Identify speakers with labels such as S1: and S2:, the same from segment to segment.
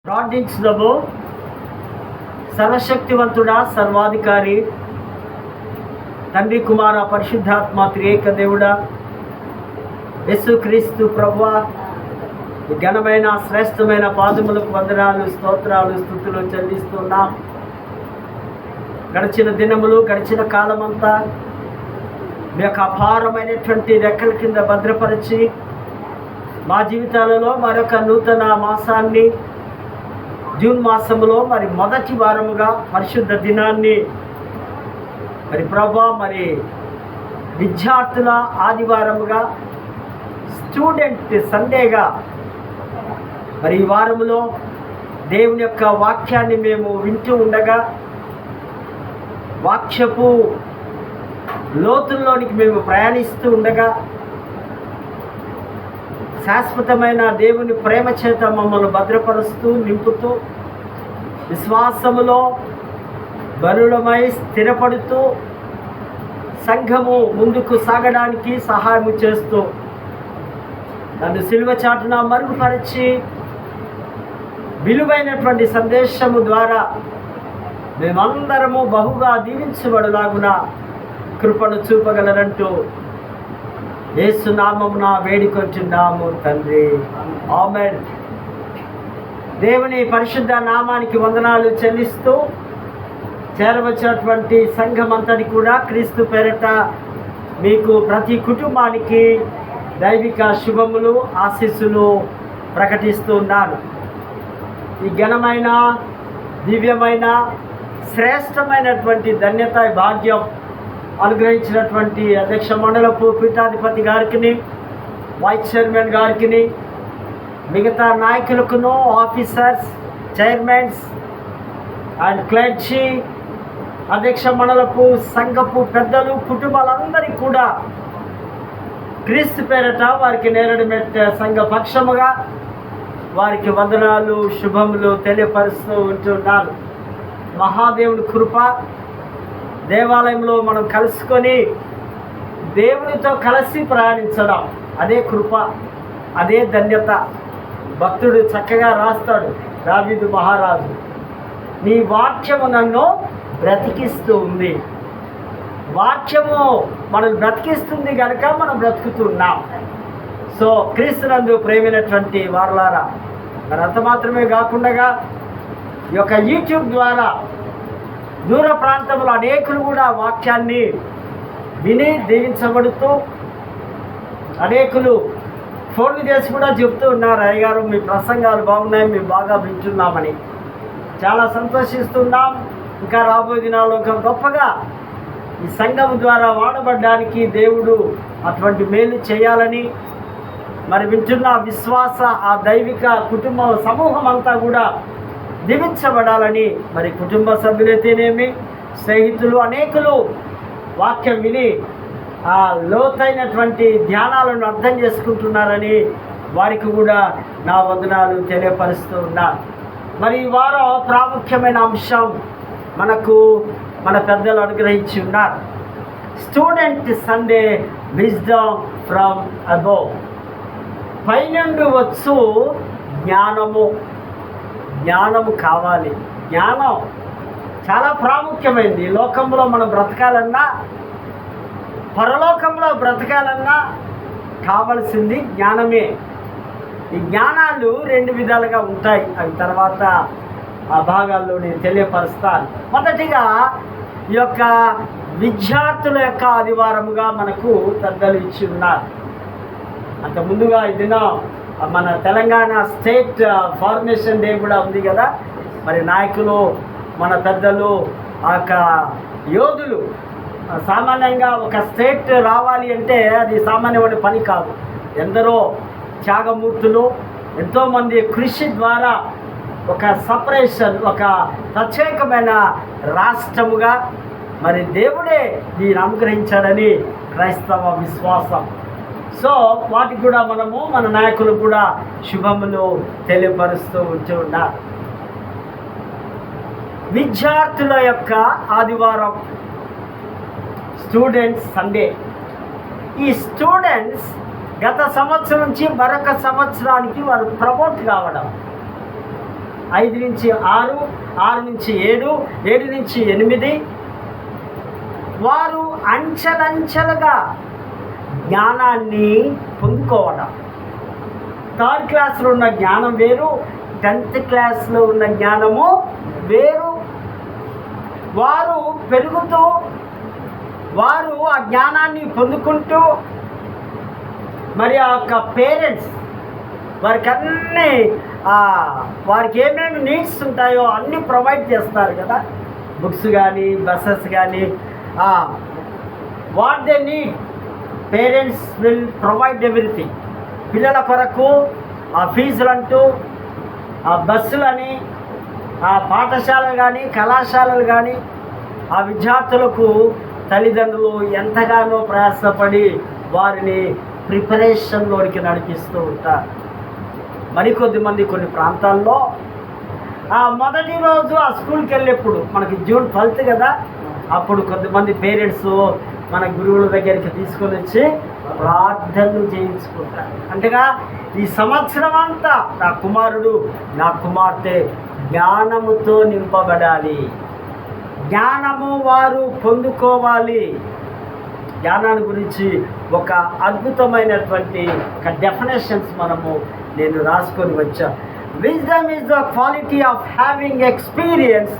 S1: ప్రార్థించుదాము. సర్వశక్తివంతుడా, సర్వాధికారి, తండ్రి, కుమార, పరిశుద్ధాత్మ త్రియేక దేవుడా, యేసుక్రీస్తు ప్రభువా, ఘనమైన శ్రేష్టమైన పాదములకు వందనాలు, స్తోత్రాలు, స్తుతులు చెల్లిస్తున్నాం. గడిచిన దినములు, గడిచిన కాలమంతా మీ యొక్క అపారమైనటువంటి రెక్కల కింద భద్రపరిచి మా జీవితాలలో మరొక నూతన మాసాన్ని, జూన్ మాసంలో మొదటి వారముగా పరిశుద్ధ దినాన్ని ప్రభా విద్యార్థుల ఆదివారముగా, స్టూడెంట్ సండేగా ఈ వారములో దేవుని యొక్క వాక్యాన్ని మేము వింటూ ఉండగా, వాక్యపు లోతుల్లోనికి మేము ప్రయాణిస్తూ ఉండగా, శాశ్వతమైన దేవుని ప్రేమ చేత మమ్మల్ని భద్రపరుస్తూ నింపుతూ, విశ్వాసములో బలులమై స్థిరపడుతూ, సంఘము ముందుకు సాగడానికి సహాయం చేస్తూ, నన్ను సిలువ చాటున మరుగుపరిచి విలువైనటువంటి సందేశము ద్వారా మేమందరము బహుగా దీవించబడులాగున కృపను చూపగలరంటూ యేసు నామమున వేడుకొంచున్నాము తండ్రి, ఆమేన్. దేవుని పరిశుద్ధ నామానికి వందనాలు చెల్లిస్తూ, చేరవచ్చినటువంటి సంఘం అంతటి కూడా క్రీస్తు పేరట మీకు ప్రతి కుటుంబానికి దైవిక శుభములు, ఆశీస్సులు ప్రకటిస్తున్నాను. ఈ ఘనమైన, దివ్యమైన, శ్రేష్టమైనటువంటి ధన్యత, భాగ్యం అనుగ్రహించినటువంటి అధ్యక్ష మండలపు పీఠాధిపతి గారికి, వైస్ చైర్మన్ గారికి, మిగతా నాయకులకును, ఆఫీసర్స్, చైర్మన్స్ అండ్ క్లర్జీ, అధ్యక్ష మండలపు సంఘపు పెద్దలు, కుటుంబాలందరికీ కూడా క్రీస్తు పేరట వారికి నేరడి సంఘ పక్షముగా వారికి వందనాలు, శుభములు తెలియపరుస్తూ ఉంటున్నాను. మహాదేవుని కృప, దేవాలయంలో మనం కలుసుకొని దేవునితో కలిసి ప్రయాణించడం, అదే కృప, అదే ధన్యత. భక్తుడు చక్కగా రాస్తాడు, దావీదు మహారాజు, నీ వాక్యము నన్ను బ్రతికిస్తూ ఉంది. వాక్యము మనం బ్రతికిస్తుంది కనుక మనం బ్రతుకుతున్నాం. సో క్రీస్తునందు ప్రేమైనటువంటి వారలారా, అంత మాత్రమే కాకుండా ఈ యొక్క యూట్యూబ్ ద్వారా దూర ప్రాంతంలో అనేకులు కూడా వాక్యాన్ని విని దీవించబడుతూ, అనేకులు ఫోన్లు చేసి కూడా చెప్తూ ఉన్నారు, అయ్యగారు మీ ప్రసంగాలు బాగున్నాయి, మేము బాగా వింటున్నామని. చాలా సంతోషిస్తున్నాం. ఇంకా రాబోయే దినాల్లో ఇంకా గొప్పగా ఈ సంఘం ద్వారా వాడబడ్డానికి దేవుడు అటువంటి మేలు చేయాలని, వింటున్న విశ్వాస ఆ దైవిక కుటుంబ సమూహం అంతా కూడా దీవించబడాలని, కుటుంబ సభ్యులైతేనేమి, స్నేహితులు అనేకులు వాక్యం విని ఆ లోతైనటువంటి ధ్యానాలను అర్థం చేసుకుంటున్నారని వారికి కూడా నా వందనాలు తెలియపరుస్తూ ఉన్నాను. ఈ వారం ప్రాముఖ్యమైన అంశం మనకు మన పెద్దలు అనుగ్రహించి ఉన్నారు. Student Sunday, wisdom from above. పైనుండి వచ్చు జ్ఞానము. జ్ఞానము కావాలి. జ్ఞానం చాలా ప్రాముఖ్యమైనది. ఈ లోకంలో మనం బ్రతకాలన్నా, పరలోకంలో బ్రతకాలన్నా కావలసింది జ్ఞానమే. ఈ జ్ఞానాలు రెండు విధాలుగా ఉంటాయి. అవి తర్వాత ఆ భాగాల్లో నేను తెలియపరుస్తాను. మొదటిగా ఈ యొక్క విద్యార్థుల యొక్క ఆదివారముగా మనకు పెద్దలు ఇచ్చి ఉన్నారు. అంత ముందుగా ఈ దినం మన తెలంగాణ స్టేట్ ఫార్మేషన్ డే కూడా ఉంది కదా. నాయకులు, మన పెద్దలు, ఆ యొక్క యోధులు, సామాన్యంగా ఒక స్టేట్ రావాలి అంటే అది సామాన్యమైన పని కాదు. ఎందరో త్యాగమూర్తులు, ఎంతోమంది కృషి ద్వారా ఒక సపరేషన్, ఒక ప్రత్యేకమైన రాష్ట్రముగా దేవుడే దీన్ని అనుగ్రహించాడని క్రైస్తవ విశ్వాసం. సో వాటికి కూడా మనము, మన నాయకులు కూడా శుభములు తెలియపరుస్తూ ఉంటున్నారు. విద్యార్థుల యొక్క ఆదివారం, స్టూడెంట్స్ సండే. ఈ స్టూడెంట్స్ గత సంవత్సరం నుంచి మరొక సంవత్సరానికి వారు ప్రమోట్ కావడం, 5 నుంచి 6, 6 నుంచి 7, 7 నుంచి 8. వారు అంచెలంచెలుగా జ్ఞానాన్ని పొందుకోవడం. 3rd క్లాస్లో ఉన్న జ్ఞానం వేరు, 10th క్లాస్లో ఉన్న జ్ఞానము వేరు. వారు పెరుగుతూ, వారు ఆ జ్ఞానాన్ని పొందుకుంటూ, మరి ఆ యొక్క పేరెంట్స్ వారికి ఏమేమి నీడ్స్ ఉంటాయో అన్నీ ప్రొవైడ్ చేస్తారు కదా. బుక్స్ కానీ, బస్సెస్ కానీ, what they need parents will provide everything. పిల్లల కొరకు ఆ ఫీజులు అంటూ, ఆ బస్సులని, ఆ పాఠశాలలు కానీ, కళాశాలలు కానీ, ఆ విద్యార్థులకు తల్లిదండ్రులు ఎంతగానో ప్రయాసపడి వారిని ప్రిపరేషన్లోనికి నడిపిస్తూ ఉంటారు. మరికొద్దిమంది కొన్ని ప్రాంతాల్లో మొదటి రోజు ఆ స్కూల్కి వెళ్ళేప్పుడు, మనకి June 12th కదా, అప్పుడు కొంతమంది పేరెంట్స్ మన గురువుల దగ్గరికి తీసుకొని వచ్చి ప్రార్థనలు చేయించుకుంటారు. అంటేగా ఈ సంవత్సరం అంతా నా కుమారుడు, నా కుమార్తె జ్ఞానముతో నింపబడాలి, జ్ఞానము వారు పొందుకోవాలి. జ్ఞానాన్ని గురించి ఒక అద్భుతమైనటువంటి డెఫినేషన్స్ నేను రాసుకొని వచ్చా. Wisdom is the quality of having experience,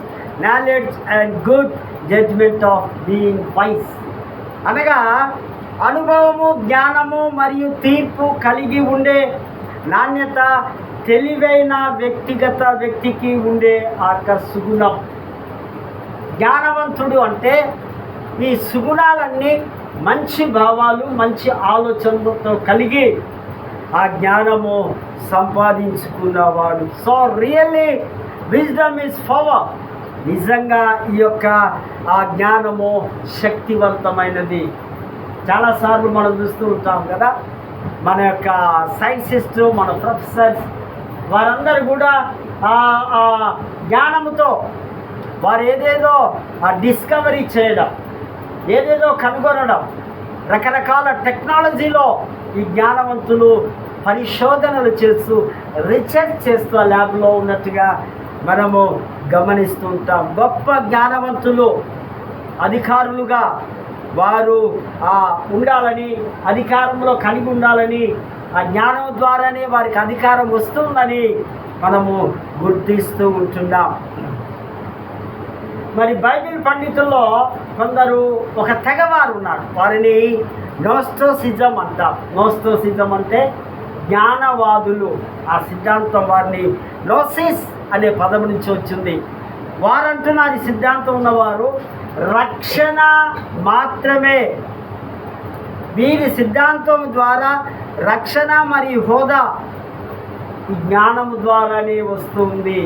S1: knowledge and good judgement of being wise. అనగా అనుభవము, జ్ఞానము మరియు తీర్పు కలిగి ఉండే నాణ్యత, తెలివైన వ్యక్తికి ఉండే ఆ సుగుణం. జ్ఞానవంతుడు అంటే ఈ సుగుణాలన్నీ మంచి భావాలు, మంచి ఆలోచనలతో కలిగి ఆ జ్ఞానము సంపాదించుకున్నవాడు. So really wisdom is power. నిజంగా ఈ యొక్క ఆ జ్ఞానము శక్తివంతమైనది. చాలాసార్లు మనం చూస్తూ ఉంటాం కదా, మన యొక్క సైంటిస్టు, మన ప్రొఫెసర్స్ వారందరూ కూడా జ్ఞానముతో వారు ఏదేదో డిస్కవరీ చేయడం, ఏదేదో కనుగొనడం, రకరకాల టెక్నాలజీలో ఈ జ్ఞానవంతులు పరిశోధనలు చేస్తూ, రీసెర్చ్ చేస్తూ ఆ ల్యాబ్లో ఉన్నట్టుగా మనము గమనిస్తూ ఉంటాం. గొప్ప జ్ఞానవంతులు అధికారులుగా వారు ఉండాలని, అధికారంలో కలిగి ఉండాలని, ఆ జ్ఞానం ద్వారానే వారికి అధికారం వస్తుందని మనము గుర్తిస్తూ ఉంటున్నాం. మరి బైబిల్ పండితుల్లో కొందరు ఒక తెగవారు ఉన్నారు. వారిని నోస్టోసిజం అంటాం. నోస్టోసిజం అంటే జ్ఞానవాదులు. ఆ సిద్ధాంతం వారిని నోసిస్ అనే పదం నుంచి వచ్చింది. వారంటున్నారు, ఈ సిద్ధాంతం ఉన్నవారు రక్షణ మాత్రమే, వీరి సిద్ధాంతం ద్వారా రక్షణ మరియు హోదా ఈ జ్ఞానము ద్వారానే వస్తుంది.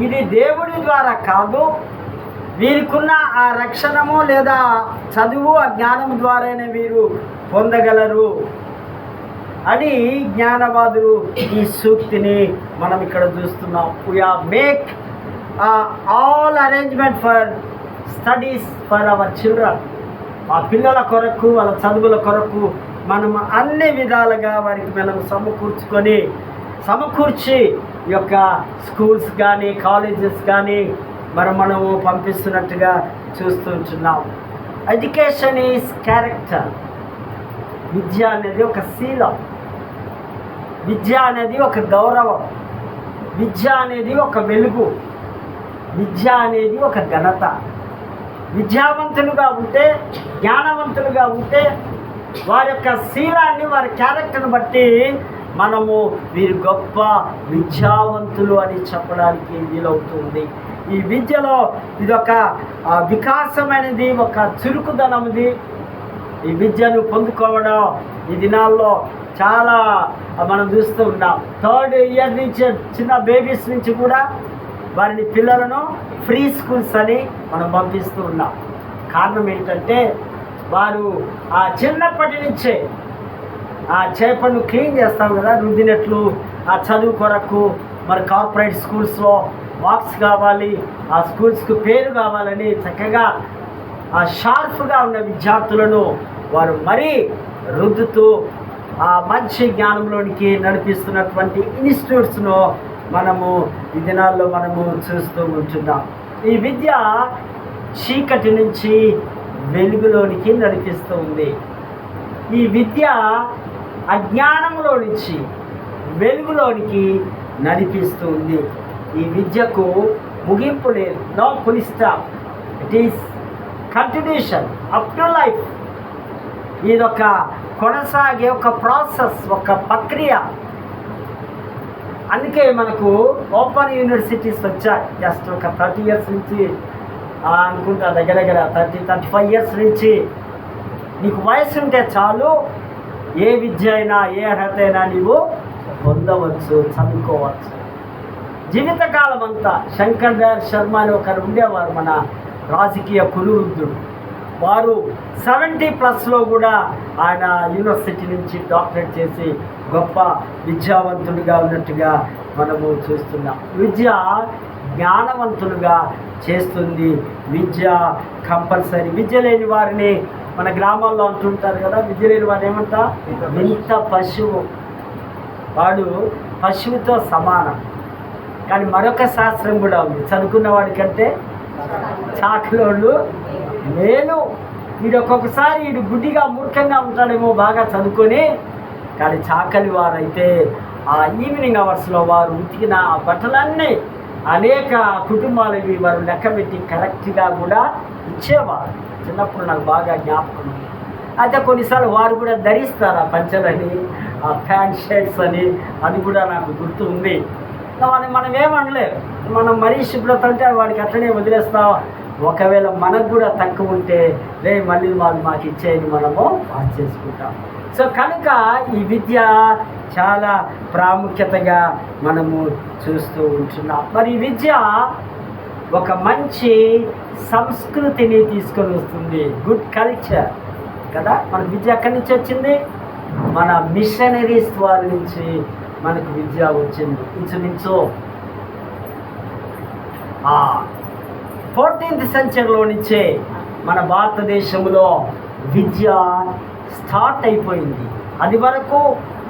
S1: ఇది దేవుడి ద్వారా కాదు, వీరికున్న ఆ రక్షణము లేదా చదువు ఆ జ్ఞానము ద్వారానే వీరు పొందగలరు అని జ్ఞానవాదులు ఈ సూక్తిని మనం ఇక్కడ చూస్తున్నాం. we make all arrangement for studies for our children. ఆ పిల్లల కొరకు, వాళ్ళ చదువుల కొరకు మనం అన్ని విధాలుగా వారికి మనం సమకూర్చి ఈ యొక్క స్కూల్స్ కానీ, కాలేజెస్ కానీ మనము పంపిస్తున్నట్టుగా చూస్తుంటున్నాం. Education is character. విద్య అనేది ఒక శీలం, విద్య అనేది ఒక గౌరవం, విద్య అనేది ఒక వెలుగు, విద్య అనేది ఒక ఘనత. విద్యావంతులుగా ఉంటే, జ్ఞానవంతులుగా ఉంటే వారి యొక్క శీలాన్ని, వారి క్యారెక్టర్ని బట్టి మనము వీరు గొప్ప విద్యావంతులు అని చెప్పడానికి వీలవుతుంది. ఈ విద్యలో ఇదొక వికాసమైనది, ఒక చురుకుదనముది. ఈ విద్యను పొందుకోవడం ఈ దినాల్లో చాలా మనం చూస్తూ ఉన్నాం. 3rd ఇయర్ నుంచి, చిన్న బేబీస్ నుంచి కూడా వారిని పిల్లలను ఫ్రీ స్కూల్స్ అని మనం పంపిస్తూ ఉన్నాం. కారణం ఏంటంటే వారు ఆ చిన్నప్పటి నుంచే ఆ చేపను క్లీన్ చేస్తాం కదా, రుద్దినట్లు ఆ చదువు కొరకు మరి కార్పొరేట్ స్కూల్స్లో మార్క్స్ కావాలి, ఆ స్కూల్స్కు పేరు కావాలని చక్కగా ఆ షార్ప్గా ఉన్న విద్యార్థులను వారు మరీ రుద్దుతూ ఆ మంచి జ్ఞానంలోనికి నడిపిస్తున్నటువంటి ఇన్స్టిట్యూట్స్ను మనము ఈ దినాల్లో మనము చూస్తూ ఉంటున్నాం. ఈ విద్య చీకటి నుంచి వెలుగులోనికి నడిపిస్తూ ఉంది. ఈ విద్య అజ్ఞానంలో నుంచి వెలుగులోనికి నడిపిస్తూ ఉంది. ఈ విద్యకు ముగింపు లేదు, no full stop. It is continuation up to life. ఇదొక కొనసాగే ఒక ప్రాసెస్, ఒక ప్రక్రియ. అందుకే మనకు ఓపెన్ యూనివర్సిటీస్ వచ్చాయి. జస్ట్ ఒక 30 years నుంచి అనుకుంటా, దగ్గర 35 years నుంచి నీకు వయసు ఉంటే చాలు ఏ విద్య అయినా ఏ అర్హత అయినా నీవు పొందవచ్చు, చదువుకోవచ్చు. జీవితకాలం అంతా. శంకర్ దయాళ్ శర్మ అని ఒకరు ఉండేవారు, మన రాజకీయ కురువృద్ధుడు. వారు 70+ కూడా ఆయన యూనివర్సిటీ నుంచి డాక్టరేట్ చేసి గొప్ప విద్యావంతుడిగా ఉన్నట్టుగా మనము చూస్తున్నాం. విద్య జ్ఞానవంతులుగా చేస్తుంది. విద్య కంపల్సరీ. విద్య లేని వారిని మన గ్రామాల్లో అంటుంటారు కదా, విద్య లేని వారు ఏమంటా, ఇంత పశువు, వాడు పశువుతో సమానం. కానీ మరొక శాస్త్రం కూడా ఉంది, చదువుకున్న వాడికంటే చాకలోళ్ళు నేను. వీడు ఒక్కొక్కసారి వీడు గుడ్డిగా మూర్ఖంగా ఉంటాడేమో బాగా చదువుకొని, కానీ చాకలి వారైతే ఆ ఈవినింగ్ అవర్స్లో వారు ఉతికిన బట్టలన్నీ అనేక కుటుంబాలవి వారు లెక్కబెట్టి కరెక్ట్గా కూడా ఇచ్చేవారు. చిన్నప్పుడు నాకు బాగా జ్ఞాపకం ఉంది. అయితే కొన్నిసార్లు వారు కూడా ధరిస్తారు ఆ పంచలని, ఆ ప్యాంట్ షర్ట్స్ అని, అది కూడా నాకు గుర్తు ఉంది. మనం ఏమనలేదు, మనం మరీ శుభ్రత అంటే వాడికి అట్లనే వదిలేస్తాం. ఒకవేళ మనకు కూడా తక్కువ ఉంటే మళ్ళీ వాళ్ళు మాకు ఇచ్చేయని మనము పాస్ చేసుకుంటాం. సో కనుక ఈ విద్య చాలా ప్రాముఖ్యతగా మనము చూస్తూ ఉంటున్నాం. మరి ఈ విద్య ఒక మంచి సంస్కృతిని తీసుకొని వస్తుంది, గుడ్ కల్చర్ కదా. మనకు విద్య ఎక్కడి నుంచి వచ్చింది? మన మిషనరీస్ వారి నుంచి మనకు విద్య వచ్చింది. ఇంచుమించు 14th centuryలో నుంచే మన భారతదేశంలో విద్య స్టార్ట్ అయిపోయింది. అది వరకు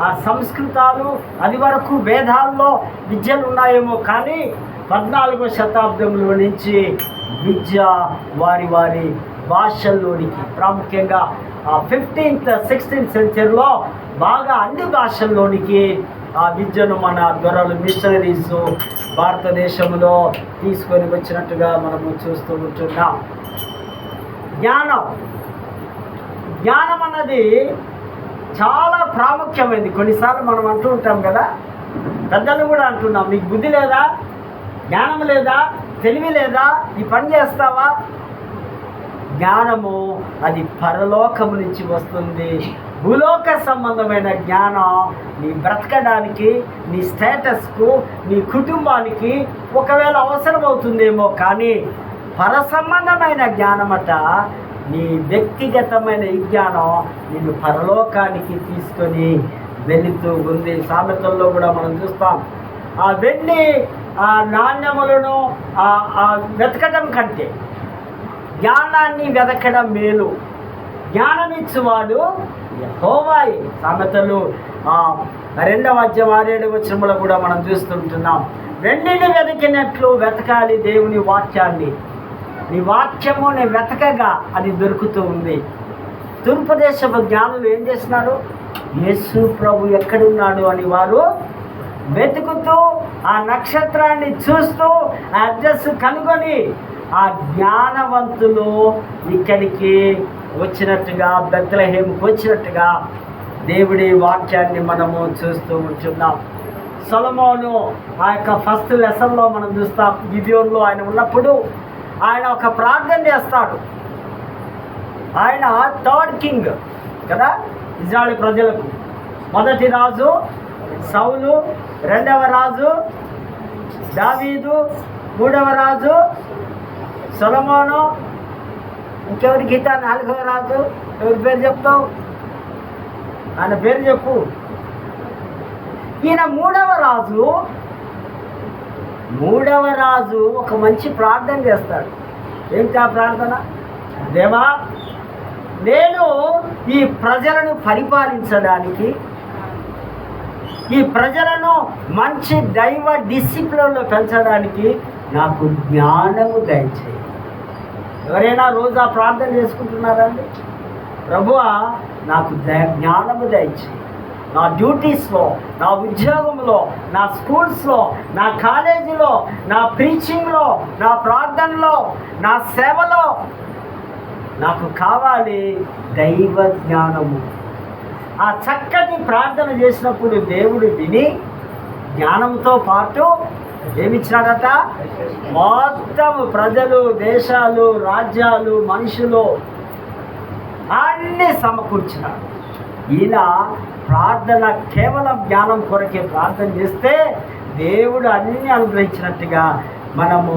S1: ఆ సంస్కృతాలు, అది వరకు వేదాల్లో విద్యలు ఉన్నాయేమో, కానీ 14వ శతాబ్దంలో నుంచి విద్య వారి వారి భాషల్లోనికి, ప్రాముఖ్యంగా 15th 16th centuryలో బాగా అన్ని భాషల్లోనికి ఆ విద్యను మన దొరలు, మిషనరీస్ భారతదేశంలో తీసుకొని వచ్చినట్టుగా మనము చూస్తూ ఉంటున్నాం. జ్ఞానం అన్నది చాలా ప్రాముఖ్యమైనది. కొన్నిసార్లు మనం అంటూ ఉంటాం కదా, పెద్దలు కూడా అంటున్నాం, నీకు బుద్ధి లేదా, జ్ఞానం లేదా, తెలివి లేదా, ఈ పని చేస్తావా? జ్ఞానము అది పరలోకము నుంచి వస్తుంది. భూలోక సంబంధమైన జ్ఞానం నీ బ్రతకడానికి, నీ స్టేటస్కు, నీ కుటుంబానికి ఒకవేళ అవసరమవుతుందేమో, కానీ పర సంబంధమైన జ్ఞానమట, నీ వ్యక్తిగతమైన ఈ జ్ఞానం నిన్ను పరలోకానికి తీసుకొని వెళుతూ ఉంది. సామెతల్లో కూడా మనం చూస్తాం, ఆ వెండి ఆ నాణ్యములను వెతకడం కంటే జ్ఞానాన్ని వెతకడం మేలు. జ్ఞానమిచ్చువాడు యెహోవాయే. సామెతలు 2వ అధ్యాయం 6-7 వచనములో కూడా మనం చూస్తుంటున్నాం. వెండిని వెతికినట్లు వెతకాలి దేవుని వాక్యాన్ని. నీ వాక్యము నేను వెతకగా అది దొరుకుతూ ఉంది. తూర్పు దేశపు జ్ఞానులు ఏం చేస్తున్నారు? యేసు ప్రభు ఎక్కడున్నాడు అని వారు వెతుకుతూ, ఆ నక్షత్రాన్ని చూస్తూ, ఆ అడ్రస్ కనుగొని ఆ జ్ఞానవంతులు ఇక్కడికి వచ్చినట్టుగా, బెత్లెహేముకు వచ్చినట్టుగా దేవుడి వాక్యాన్ని మనము చూస్తూ ఉంటున్నాం. సొలొమోను ఆ యొక్క ఫస్ట్ లెసన్లో మనం చూస్తాం. గిబియోనులో ఆయన ఉన్నప్పుడు ఆయన ఒక ప్రార్థన చేస్తాడు. ఆయన 3rd king కదా ఇజ్రాయేలు ప్రజలకు. మొదటి రాజు సౌలు, 2వ రాజు దావీదు, 3వ రాజు సొలొమోను, ఇంకెవరి గీత 4వ రాజు. ఎవరి పేరు చెప్తావు? ఆయన పేరు చెప్పు. ఈయన 3వ రాజు ఒక మంచి ప్రార్థన చేస్తాడు. ఏంటి ఆ ప్రార్థన? దేవా, నేను ఈ ప్రజలను పరిపాలించడానికి, ఈ ప్రజలను మంచి దైవ డిసిప్లిన్లో పెంచడానికి నాకు జ్ఞానము దయచేయి. ఎవరైనా రోజా ప్రార్థన చేసుకుంటున్నారండి? ప్రభువా నాకు జ్ఞానము దయచేయి. నా డ్యూటీస్లో, నా ఉద్యోగంలో, నా స్కూల్స్లో, నా కాలేజీలో, నా ప్రీచింగ్లో, నా ప్రార్థనలో, నా సేవలో నాకు కావాలి దైవ జ్ఞానము. ఆ చక్కటి ప్రార్థన చేసినప్పుడు దేవుడు విని జ్ఞానంతో పాటు ఏమిచ్చాడట? మొత్తం ప్రజలు, దేశాలు, రాజ్యాలు, మనుషులు అన్నీ సమకూర్చినాడు. ఇలా ప్రార్థన కేవలం జ్ఞానం కొరకే ప్రార్థన చేస్తే దేవుడు అన్నీ అనుగ్రహించినట్టుగా మనము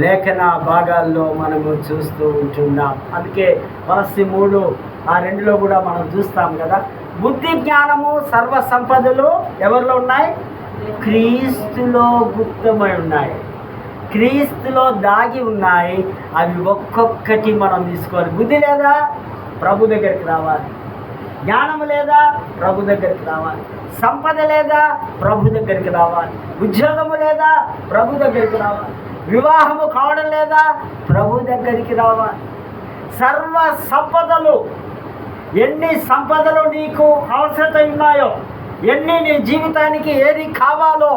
S1: లేఖన భాగాల్లో మనము చూస్తూ ఉంటున్నాం. అందుకే Colossae 3:2 కూడా మనం చూస్తాం కదా, బుద్ధి జ్ఞానము సర్వ సంపదలు ఎవరిలో ఉన్నాయి? క్రీస్తులో గుప్తమై ఉన్నాయి, క్రీస్తులో దాగి ఉన్నాయి. అవి ఒక్కొక్కటి మనం తీసుకోవాలి. బుద్ధి లేదా? ప్రభు దగ్గరికి రావాలి. జ్ఞానము లేదా? ప్రభు దగ్గరికి రావాలి. సంపద లేదా? ప్రభు దగ్గరికి రావాలి. ఉద్యోగము లేదా? ప్రభు దగ్గరికి రావాలి. వివాహము కావడం లేదా? ప్రభు దగ్గరికి రావాలి. సర్వ సంపదలు, ఎన్ని సంపదలు నీకు అవసరత ఉన్నాయో, ఎన్ని నీ జీవితానికి ఏది కావాలో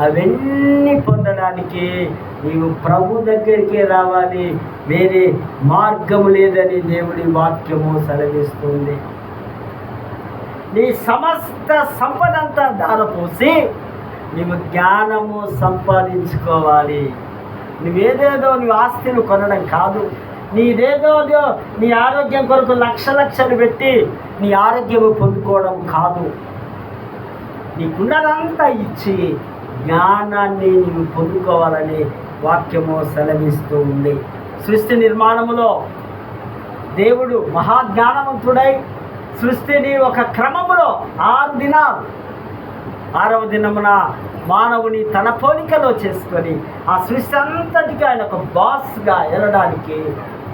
S1: అవన్నీ పొందడానికి నీవు ప్రభు దగ్గరికి రావాలి. వేరే మార్గము లేదని దేవుడి వాక్యము సెలవిస్తుంది. నీ సమస్త సంపదంతా దారపోసి నీవు జ్ఞానము సంపాదించుకోవాలి. నువ్వేదేదో నీ ఆస్తిని కొనడం కాదు, నీదేదో నీ ఆరోగ్యం కొరకు లక్షలు పెట్టి నీ ఆరోగ్యము పొందుకోవడం కాదు. నీకున్నదంతా ఇచ్చి జ్ఞానాన్ని నీవు పొందుకోవాలని వాక్యము సెలవిస్తూ ఉంది. సృష్టి నిర్మాణములో దేవుడు మహాజ్ఞానవంతుడై సృష్టిని ఒక క్రమములో 6 దినాలు, 6వ దినమున మానవుని తన పోలికలో చేసుకొని ఆ సృష్టి అంతటికి ఆయన ఒక బాస్గా వెళ్ళడానికి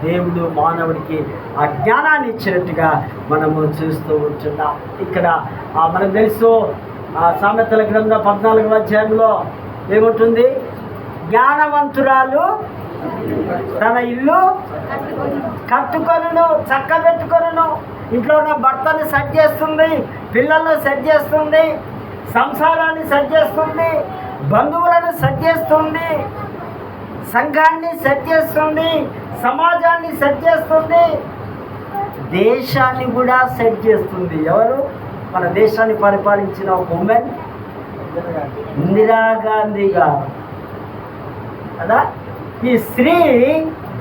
S1: దేవుడు మానవుడికి ఆ జ్ఞానాన్ని ఇచ్చినట్టుగా మనము చూస్తూ ఉంటున్నాం. ఇక్కడ మనకు తెలుసు సామెతల గ్రంథం 14వ అధ్యాయంలో ఏముంటుంది? జ్ఞానవంతురాలు తన ఇల్లు కట్టుకొనును, చక్కబెట్టుకొనును. ఇంట్లో ఉన్న భర్తని సెట్ చేస్తుంది, పిల్లలను సెట్ చేస్తుంది, సంసారాన్ని సెట్ చేస్తుంది, బంధువులను సెట్ చేస్తుంది, సంఘాన్ని సెట్ చేస్తుంది, సమాజాన్ని సెట్ చేస్తుంది, దేశాన్ని కూడా సెట్ చేస్తుంది. ఎవరు? మన దేశాన్ని పరిపాలించిన ఒక ఉమెన్ ఇందిరాగాంధీ గారు కదా. ఈ స్త్రీ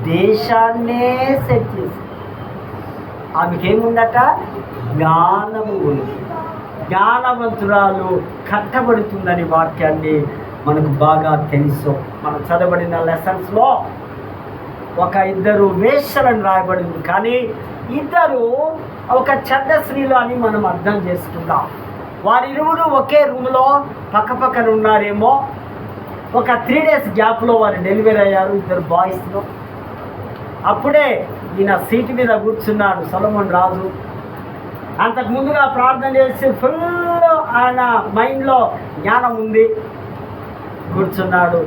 S1: దేశాన్నే సెట్ చేసింది. ఆమెకేముందట? జ్ఞానము ఉంది. జ్ఞానవంతురాలు కట్టబడుతుందని వాక్యాన్ని మనకు బాగా తెలుసు. మనం చదవబడిన లెసన్స్లో ఒక 2 వేశ్యలను రాయబడింది, కానీ 2 ఒక చెడ్డ స్త్రీలు అని మనం అర్థం చేసుకుంటాం. వారిరువురు ఒకే రూమ్లో పక్కపక్కన ఉన్నారేమో. ఒక 3 days గ్యాప్లో వారు డెలివరీ అయ్యారు, 2 బాయ్స్లో. అప్పుడే ఈయన సీటు మీద కూర్చున్నాడు సొలొమోన్ రాజు. అంతకు ముందుగా ప్రార్థన చేసి ఫుల్ ఆయన మైండ్లో జ్ఞానం ఉంది, కూర్చున్నాడు.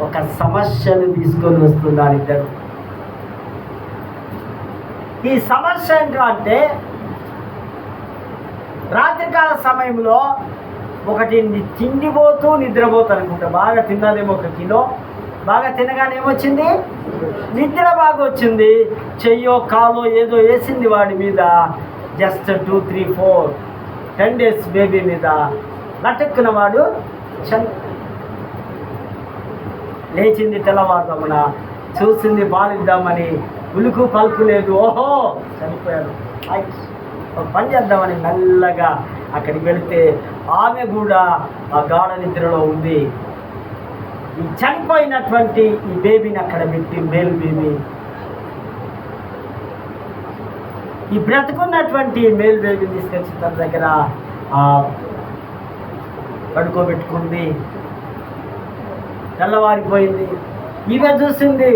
S1: ఒక సమస్యను తీసుకొని వస్తున్నారు 2. ఈ సమస్య ఏంటంటే రాత్రికాల సమయంలో ఒకటి తిండిపోతూ నిద్రపోతూ అనుకుంటా. బాగా తిన్నదేమో 1 కిలో. బాగా తినగానే ఏమొచ్చింది? నిద్ర బాగా వచ్చింది. చెయ్యో కాలో ఏదో వేసింది వాడి మీద. జస్ట్ 2, 3, 4 10 days బేబీ మీద లటక్కున వాడు లేచింది. తెల్లవారుదామున చూసింది పాలిద్దామని, ఉలుకు పలుకు లేదు. ఓహో చనిపోయాడు. ఒక పని చేద్దామని మెల్లగా అక్కడికి వెళితే ఆమె కూడా ఆ గాఢ నిద్రలో ఉంది. ఈ చనిపోయినటువంటి ఈ బేబీని అక్కడ పెట్టి, మేల్ బేబీ, ఈ బ్రతుకున్నటువంటి మేల్ బేబీని తీసుకొచ్చి తన దగ్గర పడుకోబెట్టుకుంది. తెల్లవారిపోయింది. ఈమె చూసింది,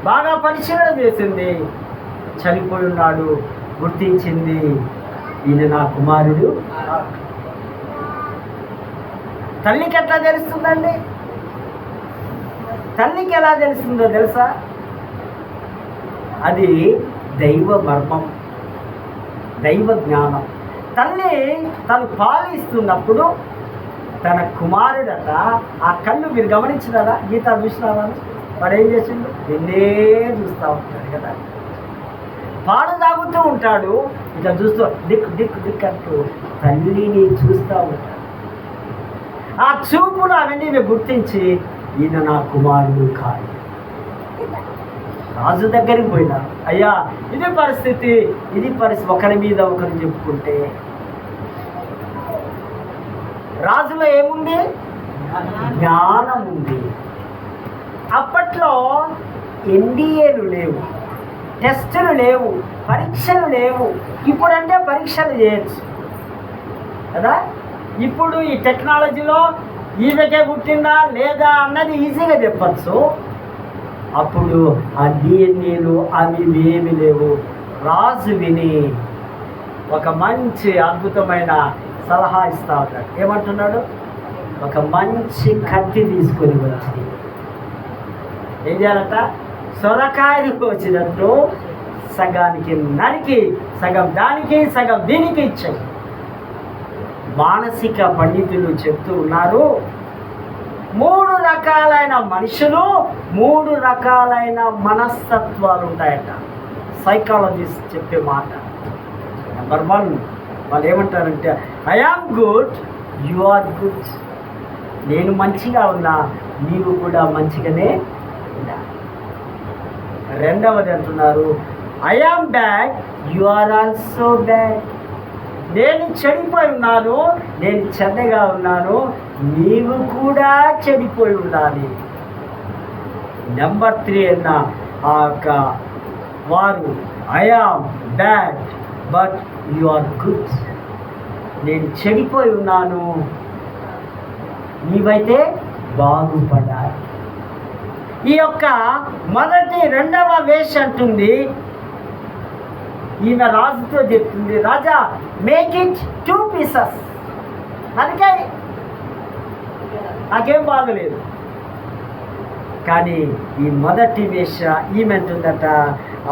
S1: బాగా పరిశీలన చేసింది, చనిపోయి ఉన్నాడు. గుర్తించింది, ఈయన నా కుమారుడు. తల్లికి ఎట్లా తెలుస్తుందండి? తల్లికి ఎలా తెలుస్తుందో తెలుసా? అది దైవ మర్మం, దైవ జ్ఞానం. తల్లి తను పాలిస్తున్నప్పుడు తన కుమారుడట ఆ కళ్ళు మీరు గమనించినారా? గీత చూసినారా? వాడు ఏం చేసిండు? నిన్నే చూస్తూ ఉంటాడు కదా, పాలు తాగుతూ ఉంటాడు, ఇట్లా చూస్తూ దిక్కు దిక్కు దిక్కు అంటూ తల్లిని చూస్తూ ఉంటాడు. ఆ చూపును అవన్నీ గుర్తించి ఈయన నా కుమారుడు కాదు. రాజు దగ్గరికి పోయినా, అయ్యా ఇది పరిస్థితి, ఇది పరిస్థితి, ఒకరి మీద ఒకరు చెప్పుకుంటే. రాజులో ఏముంది? జ్ఞానం ఉంది. అప్పట్లో ఎన్డీఏలు లేవు, టెస్టులు లేవు, పరీక్షలు లేవు. ఇప్పుడంటే పరీక్షలు చేయొచ్చు కదా. ఇప్పుడు ఈ టెక్నాలజీలో ఈమెకే పుట్టిందా లేదా అన్నది ఈజీగా చెప్పచ్చు. అప్పుడు ఆ డిఎన్ఏలు అవి ఏమి లేవు. రాజు విని ఒక మంచి అద్భుతమైన సలహా ఇస్తా ఉన్నాడు. ఏమంటున్నాడు? ఒక మంచి కత్తి తీసుకొని వచ్చి ఏం చేయాలట? సొరకాయలు కోసినట్టు సగానికి నరికి సగం దానికి సగం దీనికి ఇచ్చాయి. మానసిక పండితులు చెప్తూ ఉన్నారు, 3 రకాలైన మనుషులు, 3 రకాలైన మనస్తత్వాలు ఉంటాయట. సైకాలజిస్ట్ చెప్పే మాట. నెంబర్ 1 వాళ్ళు ఏమంటారంటే, I am good, you are good. నేను మంచిగా ఉన్నా, నీవు కూడా మంచిగానే ఉన్నా. రెండవది అంటున్నారు, I am bad, you are also bad. నేను చెడిపోయి ఉన్నాను, నేను చెడ్డగా ఉన్నాను, నీవు కూడా చెడిపోయి ఉండాలి. నెంబర్ 3 అన్న ఆ యొక్క వారు, I am bad but you are good. నేను చెడిపోయి ఉన్నాను, నీవైతే బాగుపడాలి. ఈ యొక్క రెండవ వేష అంటుంది, ఈమె రాజుతో చెప్తుంది, రాజా మేక్ ఇట్ 2 పీసెస్. అందుకే నాకేం బాగలేదు. కానీ ఈ మొదటి వేష ఈమె అంటుందట,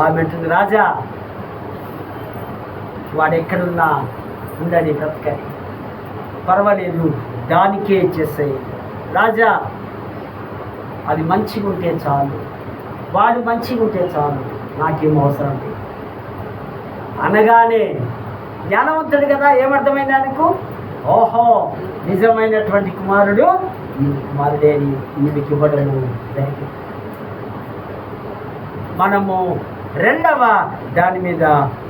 S1: ఆమె అంటుంది, రాజా వాడు ఎక్కడున్నా ఉండని, బ్రతకని, పర్వాలేదు, దానికే ఇచ్చేసాయి. రాజా అది మంచిగా ఉంటే చాలు, వాడు మంచిగా ఉంటే చాలు, నాకేం అవసరం లేదు అనగానే జ్ఞానవంతుడు కదా, ఏమర్థమైంది ఆయనకు? ఓహో, నిజమైనటువంటి కుమారుడు ఈ కుమారుడేని ఈమెకి ఇవ్వడము జరిగింది. మనము రెండవ దాని మీద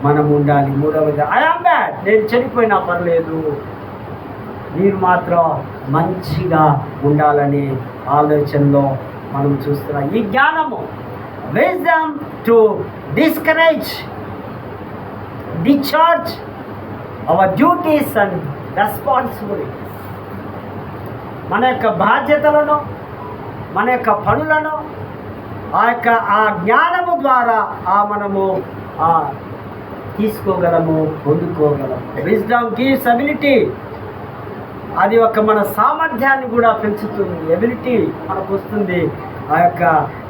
S1: మనం ఉండాలి. మూడవగా ఐ యామ్ బ్యాడ్, నేను చెడిపోయినా పర్లేదు, మీరు మాత్రం మంచిగా ఉండాలనే ఆలోచనలో మనం చూస్తున్నాం. ఈ జ్ఞానము, wisdom to discourage, discharge our duties and responsibilities. మన యొక్క బాధ్యతలను, మన యొక్క పనులను ఆ జ్ఞానము ద్వారా మనము తీసుకోగలము, పొందుకోగలము. Wisdom gives ability. అది ఒక మన సామర్థ్యాన్ని కూడా పెంచుతుంది. ఎబిలిటీ మనకు వస్తుంది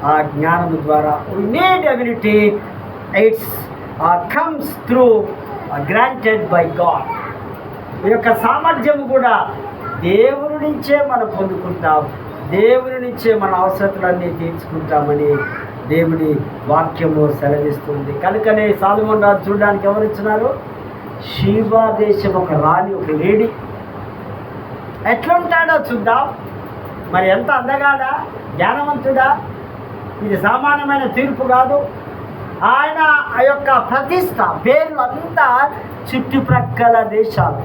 S1: ఆ జ్ఞానము ద్వారా. we need ability, it's comes through granted by God. ఈ యొక్క సామర్థ్యము కూడా దేవుని నుంచే మనం పొందుకుంటాం, దేవుని నుంచే మన అవసరతలన్నీ తీర్చుకుంటామని దేవుని వాక్యము సెలవిస్తుంది. కనుకనే సొలొమోను రాజు చూడడానికి ఎవరు ఇచ్చినారు? షీబా దేశం ఒక రాణి, ఒక లేడీ. ఎట్లుంటాడో చూద్దాం. మరి ఎంత అందగాడా, జ్ఞానవంతుడా. ఇది సామాన్యమైన తీర్పు కాదు. ఆయన ఆ యొక్క ప్రతిష్ట, పేర్లు అంతా చుట్టుప్రక్కల దేశాలు,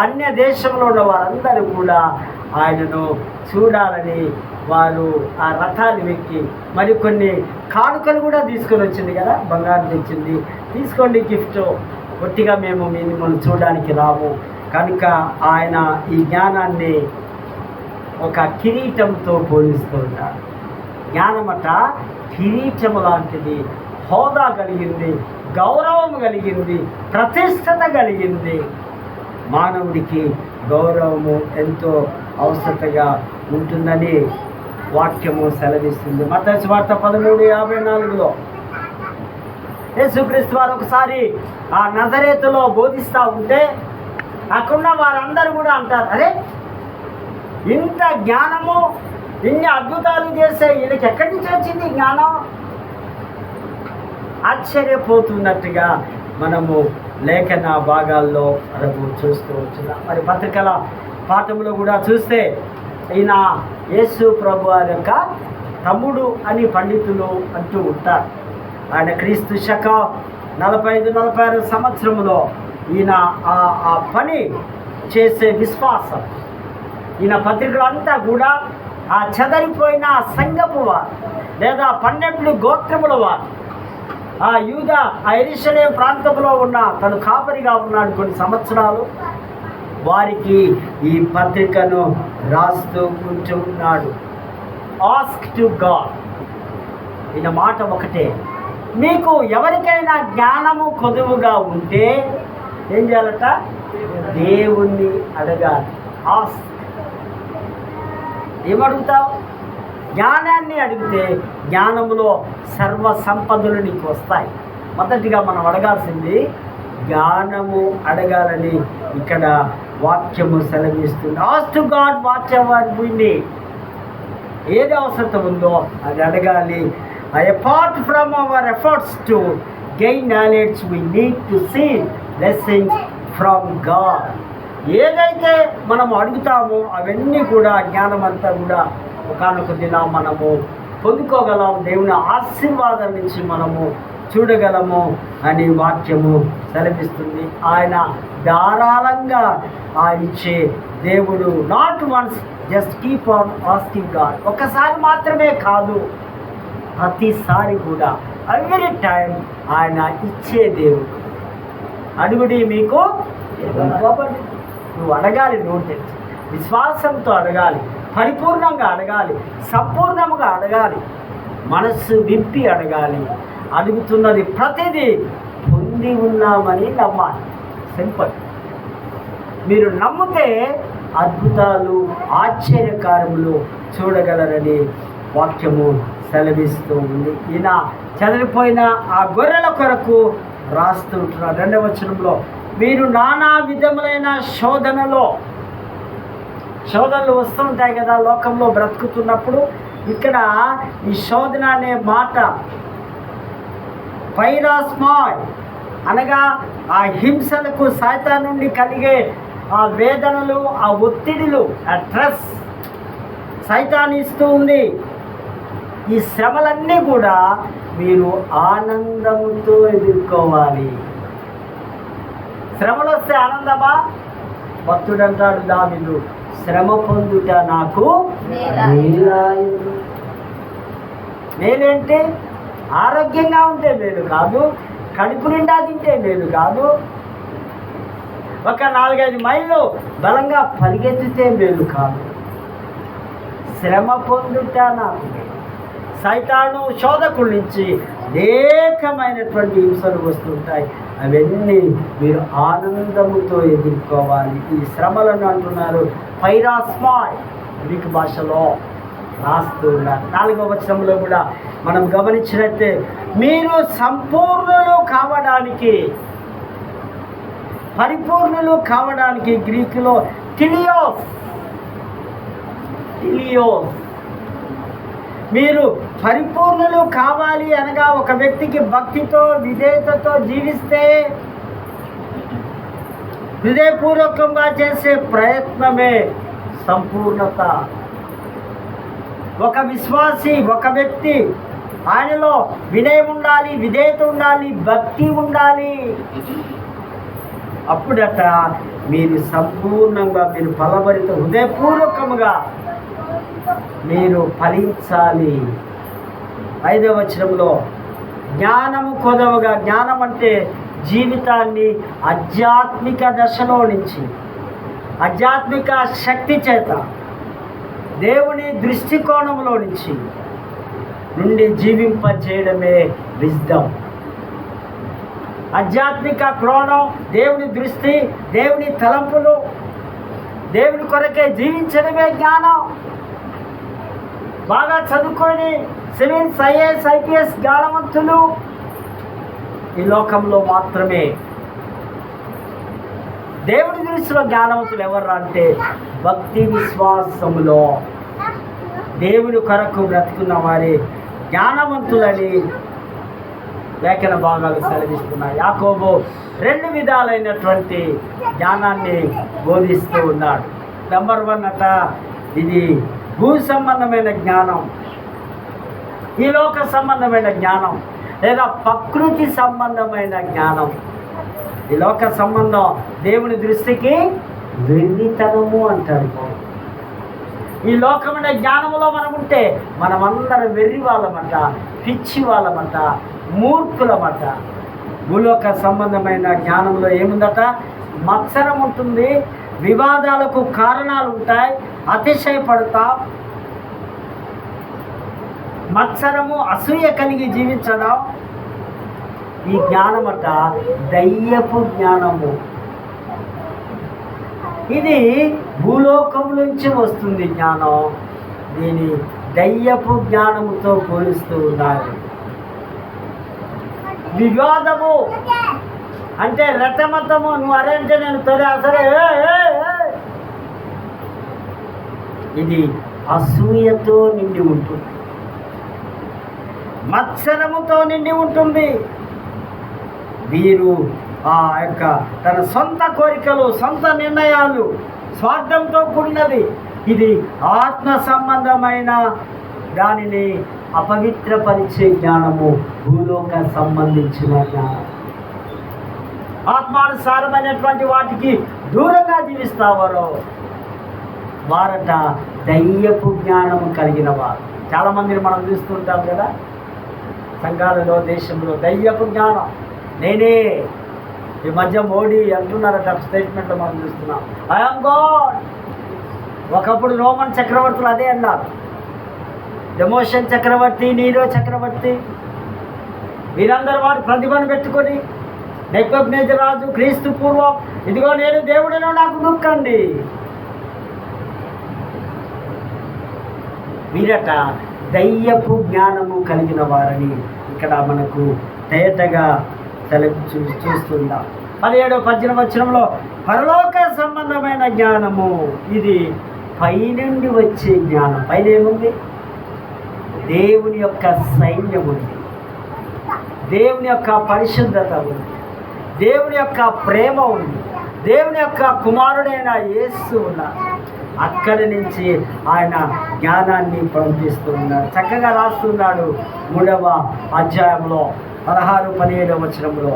S1: అన్య దేశంలో ఉన్న వారందరూ కూడా ఆయనను చూడాలని వారు ఆ రథాలు ఎక్కి, మరి కొన్ని కానుకలు కూడా తీసుకొని వచ్చింది కదా, బంగారం తెచ్చింది, తీసుకోండి గిఫ్ట్, ఒట్టిగా మేము మిమ్మల్ని చూడడానికి రాము. కనుక ఆయన ఈ జ్ఞానాన్ని ఒక కిరీటంతో పోలిస్తూ ఉంటారు. జ్ఞానమట కిరీటము లాంటిది, హోదా కలిగింది, గౌరవం కలిగింది, ప్రతిష్టత కలిగింది. మానవుడికి గౌరవము ఎంతో అవసరతగా ఉంటుందని వాక్యము సెలవిస్తుంది. మత్తయి సువార్త 13:54 యేసుక్రీస్తు వారు ఒకసారి ఆ నజరేతులో బోధిస్తూ ఉంటే అక్కడున్న వారందరూ కూడా అంటారు, అరే ఇంత జ్ఞానము, ఇన్ని అద్భుతాలు చేసే వీళ్ళకి ఎక్కడి నుంచి వచ్చింది జ్ఞానం? ఆశ్చర్యపోతున్నట్టుగా మనము లేఖన భాగాల్లో మనము చూస్తూ వచ్చినాం. మరి పత్రికల పాఠంలో కూడా చూస్తే ఈయన యేసు ప్రభు వారి యొక్క తమ్ముడు అని పండితులు అంటూ ఉంటారు. ఆయన క్రీస్తు శక 45-46 సంవత్సరంలో ఈయన ఆ పని చేసే విశ్వాసం, ఈయన పత్రికలంతా కూడా ఆ చెదరిపోయిన సంఘపు వారు లేదా 12 గోత్రముల వారు, ఆ యూదా ఆ యెరూషలేము ప్రాంతంలో ఉన్న తను కాపరిగా ఉన్నాడు కొన్ని సంవత్సరాలు, వారికి ఈ పత్రికను రాస్తూ ఉంటూ ఉన్నాడు. Ask to God. ఈయన మాట ఒకటే, మీకు ఎవరికైనా జ్ఞానము కొదువుగా ఉంటే ఏం చేయాలట? దేవుణ్ణి అడగాలి. ఆస్క్. ఏమడుగుతావు? జ్ఞానాన్ని అడిగితే జ్ఞానంలో సర్వ సంపదలు నీకు వస్తాయి. మొదటిగా మనం అడగాల్సింది జ్ఞానము అడగాలని ఇక్కడ వాక్యము సెలవిస్తుంది. Ask to God whatever we need. ఏది అవసరం ఉందో అది అడగాలి. Apart from our efforts to gain knowledge we need to see blessings from God. ఏదైతే మనం అడుగుతామో అవన్నీ కూడా జ్ఞానం అంతా కూడా ఒకనొక దినం మనము పొందుకోగలం. దేవుని ఆశీర్వాదం నుంచి మనము చూడగలము అని వాక్యము సెలవిస్తుంది. ఆయన ధారాళంగా ఇచ్చే దేవుడు. Not once, just keep on asking God. ఒక్కసారి మాత్రమే కాదు, ప్రతిసారి కూడా, ఎవ్రీ టైం ఆయన ఇచ్చే దేవుడు. అడుగుడి మీకు ఇవ్వబడును. నువ్వు అడగాలి, నోరు తెరిచి విశ్వాసంతో అడగాలి, పరిపూర్ణంగా అడగాలి, సంపూర్ణంగా అడగాలి, మనస్సు విప్పి అడగాలి. అడుగుతున్నది ప్రతిదీ పొంది ఉన్నామని నమ్మాలి. సింపుల్. మీరు నమ్మితే అద్భుతాలు, ఆశ్చర్యకార్యములు చూడగలరని వాక్యము సెలవిస్తూ ఉంది. ఈయన చెదిరిపోయిన ఆ గొర్రెల కొరకు రాస్తూ ఉంటున్నారు. 2వ వచనంలో, మీరు నానా విధములైన శోధనలు వస్తుంటాయి కదా లోకంలో బ్రతుకుతున్నప్పుడు. ఇక్కడ ఈ శోధన అనే మాట పైరాస్మాయ్ అనగా ఆ హింసలకు, సైతాను నుండి కలిగే ఆ వేదనలు, ఆ ఒత్తిడిలు, ఆ స్ట్రెస్ సైతాను ఇస్తూ ఉంది. ఈ శ్రమలన్నీ కూడా మీరు ఆనందముతో ఎదుర్కోవాలి. శ్రమలు వస్తే ఆనందమా? భక్తుడంటాడు దావీదు, శ్రమ పొందుట నాకు మేలాయెను. మేలేంటే ఆరోగ్యంగా ఉంటే మేలు కాదు, కడుపు నిండా తింటే మేలు కాదు, ఒక 4-5 మైళ్ళు బలంగా పరిగెత్తితే మేలు కాదు. శ్రమ పొందుట నాకు మేలు. సైతాను శోధకుల నుంచి అనేకమైనటువంటి హింసలు వస్తుంటాయి. అవన్నీ మీరు ఆనందముతో ఎదుర్కోవాలి. ఈ శ్రమలను అంటున్నారు పైరాస్మాయ్. గ్రీకు భాషలో రాస్తూ ఉన్నారు. 4వ వచనంలో కూడా మనం గమనించినట్టే, మీరు సంపూర్ణులు కావడానికి, పరిపూర్ణులు కావడానికి గ్రీకులో టిలియోస్. మీరు పరిపూర్ణులు కావాలి అనగా ఒక వ్యక్తికి భక్తితో, విధేయతతో జీవిస్తే, హృదయపూర్వకంగా చేసే ప్రయత్నమే సంపూర్ణత. ఒక విశ్వాసి, ఒక వ్యక్తి, ఆయనలో వినయం ఉండాలి, విధేయత ఉండాలి, భక్తి ఉండాలి. అప్పుడట మీరు సంపూర్ణంగా, మీరు ఫలభరిత, హృదయపూర్వకముగా మీరు ఫలించాలి. 5వ వచనంలో, జ్ఞానము కొదవగా. జ్ఞానం అంటే జీవితాన్ని ఆధ్యాత్మిక దశలో నుంచి, ఆధ్యాత్మిక శక్తి చేత, దేవుని దృష్టికోణంలో నుండి జీవింపజేయడమే విజ్డమ్. ఆధ్యాత్మిక కోణం, దేవుని దృష్టి, దేవుని తలంపులు, దేవుని కొరకే జీవించడమే జ్ఞానం. బాగా చదువుకొని సివిల్స్, ఐఏఎస్, ఐపీఎస్ జ్ఞానవంతులు ఈ లోకంలో మాత్రమే. దేవుని దృష్టిలో జ్ఞానవంతులు ఎవరు అంటే భక్తి విశ్వాసములో దేవుని కొరకు బ్రతుకున్న వారి జ్ఞానవంతులని లేఖన భాగాలు సెలవిస్తున్నాయి. యాకోబు 2 విధాలైనటువంటి జ్ఞానాన్ని బోధిస్తూ ఉన్నాడు. నెంబర్ 1 అట, ఇది భూ సంబంధమైన జ్ఞానం, ఈ లోక సంబంధమైన జ్ఞానం, లేదా ప్రకృతి సంబంధమైన జ్ఞానం. ఈ లోక సంబంధం దేవుని దృష్టికి వెర్రితనము అంటారు. ఈ లోకమైన జ్ఞానంలో మనం ఉంటే మనమందరం వెర్రి వాళ్ళమంట, పిచ్చి వాళ్ళమంట, మూర్ఖులమంట. భూలోక సంబంధమైన జ్ఞానంలో ఏముందట? మత్సరం ఉంటుంది, వివాదాలకు కారణాలు ఉంటాయి, అతిశయపడతాం, మత్సరము, అసూయ కలిగి జీవించడం. ఈ జ్ఞానమట దయ్యపు జ్ఞానము. ఇది భూలోకం నుంచి వస్తుంది జ్ఞానం. దీని దయ్యపు జ్ఞానముతో పోలుస్తూ ఉన్నారు. వివాదము అంటే రటమతము, నువ్వు అరేంటే నేను తొలి అసలే. ఇది అసూయతో నిండి ఉంటుంది, మత్సరముతో నిండి ఉంటుంది. వీరు ఆ యొక్క తన సొంత కోరికలు, సొంత నిర్ణయాలు, స్వార్థంతో కూడినది. ఇది ఆత్మ సంబంధమైన దానిని అపవిత్రపరిచే జ్ఞానము, భూలోక సంబంధించిన జ్ఞానం. ఆత్మానుసారమైనటువంటి వాటికి దూరంగా జీవిస్తావారో వారట దయ్యపు జ్ఞానము కలిగిన వారు. చాలామందిని మనం చూస్తుంటాం కదా సంఘాలలో, దేశంలో. దయ్యపు జ్ఞానం నేనే. ఈ మధ్య మోడీ అంటున్నారట, స్టేట్మెంట్లో మనం చూస్తున్నాం, ఐఎమ్ గాడ్. ఒకప్పుడు రోమన్ చక్రవర్తులు అదే అన్నారు. డెమోషన్ చక్రవర్తి, నీరో చక్రవర్తి, వీరందరూ వారి ప్రతిభను పెట్టుకొని నెబుకద్నెజరు రాజు క్రీస్తు పూర్వం, ఇదిగో నేను దేవుడిలో నాకు దుఃఖండి. వీరట దయ్యపు జ్ఞానము కలిగిన వారని ఇక్కడ మనకు తేటగా చూస్తున్నాం. 17వ 18వ వచనంలో పరలోక సంబంధమైన జ్ఞానము, ఇది పైనుండి వచ్చే జ్ఞానం. పైన ఏముంది? దేవుని యొక్క సైన్యం ఉంది, దేవుని యొక్క పరిశుద్ధత ఉంది, దేవుని యొక్క ప్రేమ ఉంది, దేవుని యొక్క కుమారుడైన యేసు ఉన్నారు. అక్కడి నుంచి ఆయన జ్ఞానాన్ని పంపిస్తూ ఉన్నాడు. చక్కగా రాస్తున్నాడు 3వ అధ్యాయంలో 16, 17వ వచనంలో.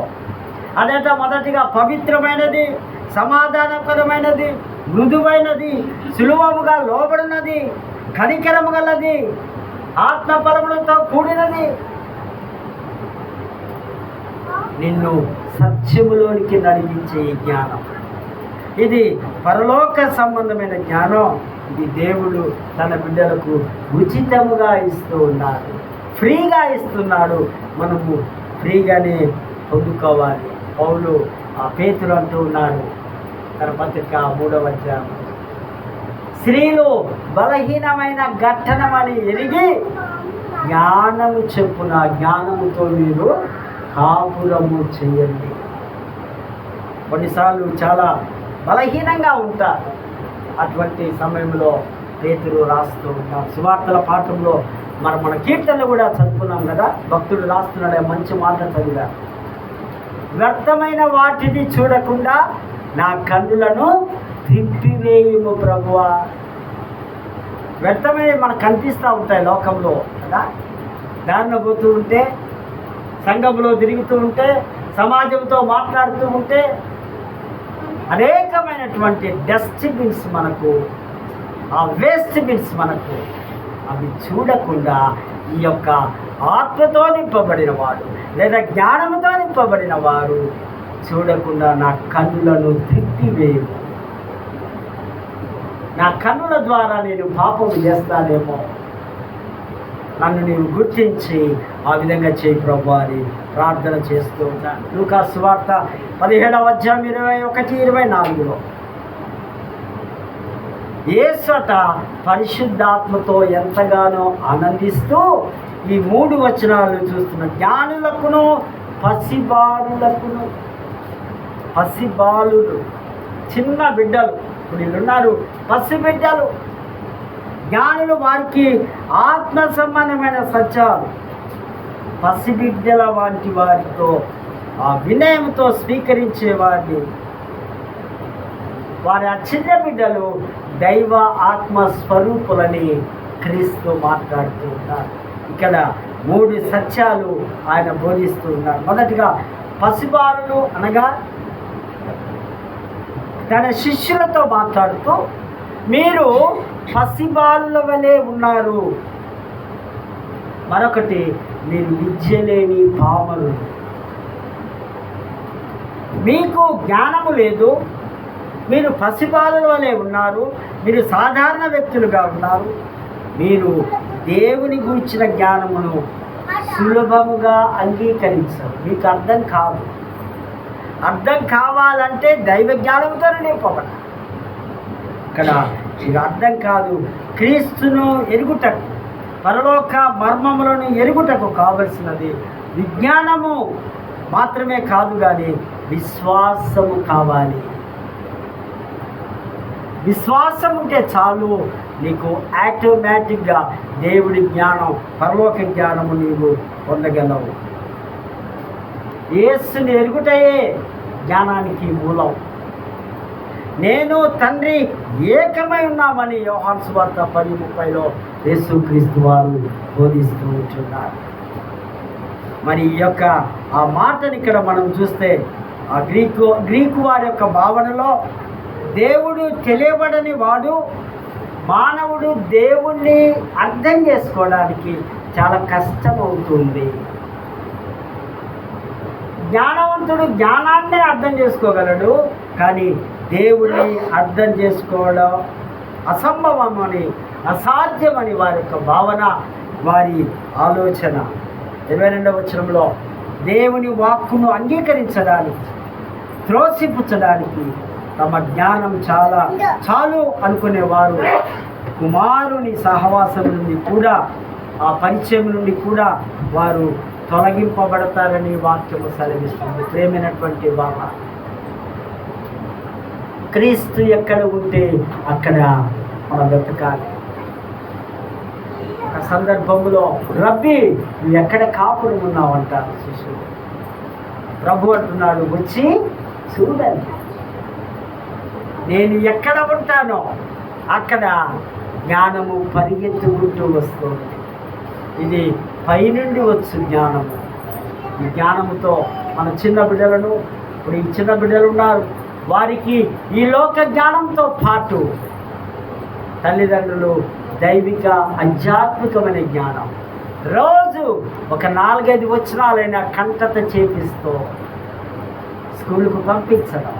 S1: అదేట మొదటిగా పవిత్రమైనది, సమాధానకరమైనది, మృదువైనది, సులువముగా లోబడినది, కనికరము గలది, ఆత్మఫలములతో కూడినది, నిన్ను సత్యములోనికి నడిపించే జ్ఞానం. ఇది పరలోక సంబంధమైన జ్ఞానం. ఇది దేవుడు తన బిడ్డలకు ఉచితముగా ఇస్తూ ఉన్నాడు, ఫ్రీగా ఇస్తున్నాడు. మనము ఫ్రీగానే పొందుకోవాలి. పౌలు పేతురు అంటూ ఉన్నాడు తన పత్రిక 3వ అధ్యాయం, స్త్రీలు బలహీనమైన ఘట్టనమని ఎరిగి జ్ఞానము చెప్పున జ్ఞానముతో మీరు కాపురము చేయండి. కొన్నిసార్లు చాలా బలహీనంగా ఉంటారు. అటువంటి సమయంలో పేతురు రాస్తూ ఉంటారు. సువార్తల పాఠంలో మన కీర్తనలు కూడా చదువుకున్నాం కదా. భక్తుడు రాస్తున్నాడు, మంచి మాట చదివా, వ్యర్థమైన వాటిని చూడకుండా నా కన్నులను త్రిప్పివేయుము ప్రభువా. వ్యర్థమైనవి మనకు కనిపిస్తూ ఉంటాయి లోకంలో కదా. దారిలో పోతూ ఉంటే, సంఘంలో తిరుగుతూ ఉంటే, సమాజంతో మాట్లాడుతూ ఉంటే అనేకమైనటువంటి డస్ట్బిన్స్ మనకు, ఆ వేస్ట్ బిన్స్ మనకు, అవి చూడకుండా ఈ యొక్క ఆత్మతో నింపబడిన వాడు లేదా జ్ఞానంతో నింపబడిన వారు చూడకుండా నా కన్నులను త్రిప్పివేయు. నా కన్నుల ద్వారా నేను పాపం చేస్తానేమో, నన్ను నీవు గుర్తించి ఆ విధంగా చేయి ప్రభు అని ప్రార్థన చేస్తూ ఉంటాను. లూకా సువార్త 17వ అధ్యాయం 21, 24లో యేసట పరిశుద్ధాత్మతో ఎంతగానో ఆనందిస్తూ ఈ 3 వచనాలు చూస్తున్న జ్ఞానులకును పసిబాలులు చిన్న బిడ్డలు, ఇప్పుడు వీళ్ళున్నారు పసిబిడ్డలు. జ్ఞానులు వారికి ఆత్మ సంబంధమైన సత్యాలు పసిబిడ్డల వంటి వారితో ఆ వినయంతో స్వీకరించే వారిని, వారి ఆ చిన్న బిడ్డలు దైవ ఆత్మ స్వరూపులని క్రీస్తు మాట్లాడుతూ ఉన్నారు. ఇక్కడ 3 సత్యాలు ఆయన బోధిస్తూ ఉన్నారు. మొదటిగా పసిబాలులు అనగా తన శిష్యులతో మాట్లాడుతూ మీరు పసిబాలుల వలె ఉన్నారు. మరొకటి మీరు విద్య లేని పామరులు, మీకు జ్ఞానము లేదు, మీరు పసిబాలుల వలె ఉన్నారు, మీరు సాధారణ వ్యక్తులుగా ఉన్నారు, మీరు దేవుని గురించిన జ్ఞానమును సులభముగా అంగీకరించరు, మీకు అర్థం కాదు. అర్థం కావాలంటే దైవ జ్ఞానంతో నింపబడాలి. ఇక్కడ ఇది అర్థం కాదు. క్రీస్తును ఎరుగుటకు, పరలోక మర్మములను ఎరుగుటకు కావలసినది విజ్ఞానము మాత్రమే కాదు, కానీ విశ్వాసము కావాలి. విశ్వాసం ఉంటే చాలు, నీకు ఆటోమేటిక్గా దేవుడి జ్ఞానం, పరలోక జ్ఞానము నీవు పొందగలవు. యేసుని ఎరుగుటయే జ్ఞానానికి మూలం. నేను తండ్రి ఏకమై ఉన్నామని యోహాను సువార్త 10:30లో యేసుక్రీస్తు వారు బోధిస్తూ ఉంటున్నారు. మరి ఈ యొక్క ఆ మాటని ఇక్కడ మనం చూస్తే ఆ గ్రీకు వారి యొక్క భావనలో దేవుడు తెలియబడని వాడు, మానవుడు దేవుణ్ణి అర్థం చేసుకోవడానికి చాలా కష్టం అవుతుంది. జ్ఞానవంతుడు జ్ఞానాన్నే అర్థం చేసుకోగలడు, కానీ దేవుణ్ణి అర్థం చేసుకోవడం అసంభవమని, అసాధ్యమని వారి యొక్క భావన, వారి ఆలోచన. 22వ వచనంలో దేవుని వాక్కును అంగీకరించడానికి, త్రోసిపుచ్చడానికి తమ జ్ఞానం చాలు అనుకునేవారు కుమారుని సహవాసం నుండి కూడా, ఆ పరిచయం నుండి కూడా వారు తొలగింపబడతారని వాక్యము సెలవిస్తుంది. ప్రేమైనటువంటి బాబా, క్రీస్తు ఎక్కడ ఉంటే అక్కడ మనం వెతకాలి. ఒక సందర్భంలో రబ్బీ నువ్వు ఎక్కడ కాపురం ఉన్నావు అంటారు శిష్యుడు. ప్రభు అంటున్నాడు, వచ్చి చూడండి, నేను ఎక్కడ ఉంటానో అక్కడ జ్ఞానము పరిగెత్తుకుంటూ వస్తుంది. ఇది పైనుండి వచ్చు జ్ఞానము. ఈ జ్ఞానముతో మన చిన్న బిడ్డలను, ఇప్పుడు ఈ చిన్న బిడ్డలు ఉన్నారు, వారికి ఈ లోక జ్ఞానంతో పాటు తల్లిదండ్రులు దైవిక ఆధ్యాత్మికమైన జ్ఞానం రోజు ఒక 4-5 వచనాలైనా కంటత చేపిస్తూ స్కూల్కు పంపించడం,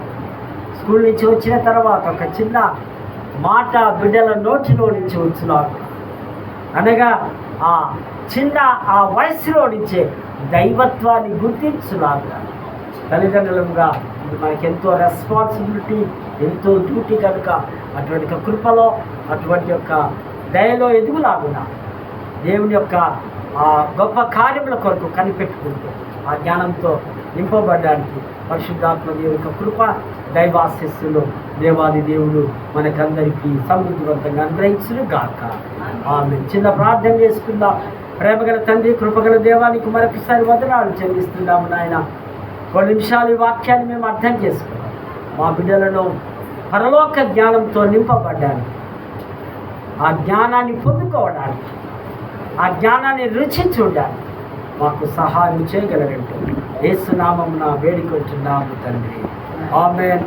S1: స్కూల్ నుంచి వచ్చిన తర్వాత ఒక చిన్న మాట బిడ్డల నోటిలో నుంచి వచ్చినాడు అనగా ఆ చిన్న ఆ వయసులో నుంచే దైవత్వాన్ని గుర్తించులాగా తల్లిదండ్రులుగా మనకి ఎంతో రెస్పాన్సిబిలిటీ, ఎంతో డ్యూటీ కనుక అటువంటి కృపలో, అటువంటి యొక్క దయలో ఎదుగులాగున దేవుని యొక్క ఆ గొప్ప కార్యముల కొరకు కనిపెట్టుకుంటూ ఆ జ్ఞానంతో నింపబడడానికి పరిశుద్ధాత్మ దేవుని యొక్క కృప, దైవాశిస్సులు దేవాది దేవుడు మనకందరికీ సమృద్ధివంతంగా అనుగ్రహించును గాక. ఆమేన్. చిన్న ప్రార్థన చేసుకుందాం. ప్రేమగల తండ్రి, కృపగల దేవానికి మరొకసారి వందనాలు చెల్లిస్తున్నాము నాయన. 2 నిమిషాలు ఈ వాక్యాన్ని మేము అర్థం చేసుకున్నాం. మా బిడ్డలను పరలోక జ్ఞానంతో నింపబడ్డానికి, ఆ జ్ఞానాన్ని పొందుకోవడానికి, ఆ జ్ఞానాన్ని రుచి చూడడానికి మాకు సహాయం చేయగలరంటూ యేసు నామమున వేడుకుంటున్నాము తండ్రి. ఆమేన్.